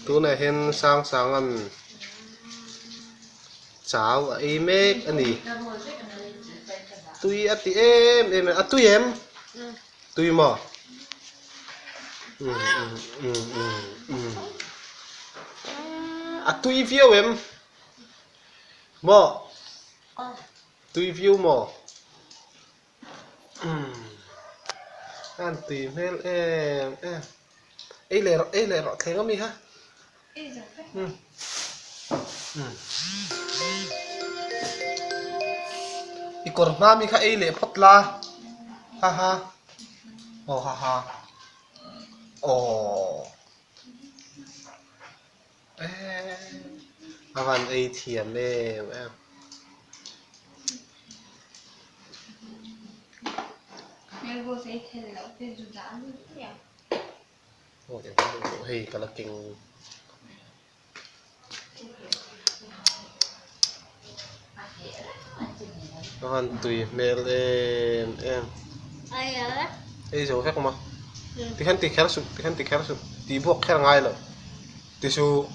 tu này hen sang sang ăn cháo ấy mét anh đi tui ati em tui em tui mà tui view em mà tui view mà anh tui mail em ấy lẹ rõ thế không đi ha ikor mami kha ấy lẹ photla ha ha oh ha ha oh avan ấy thiam em Mergo sei thela te judan ya. oh hey kalau king avan tui mail em Ai à? ấy rồi khác mà thì hắn tì khéo sụp thì buộc khéo ngay rồi tì su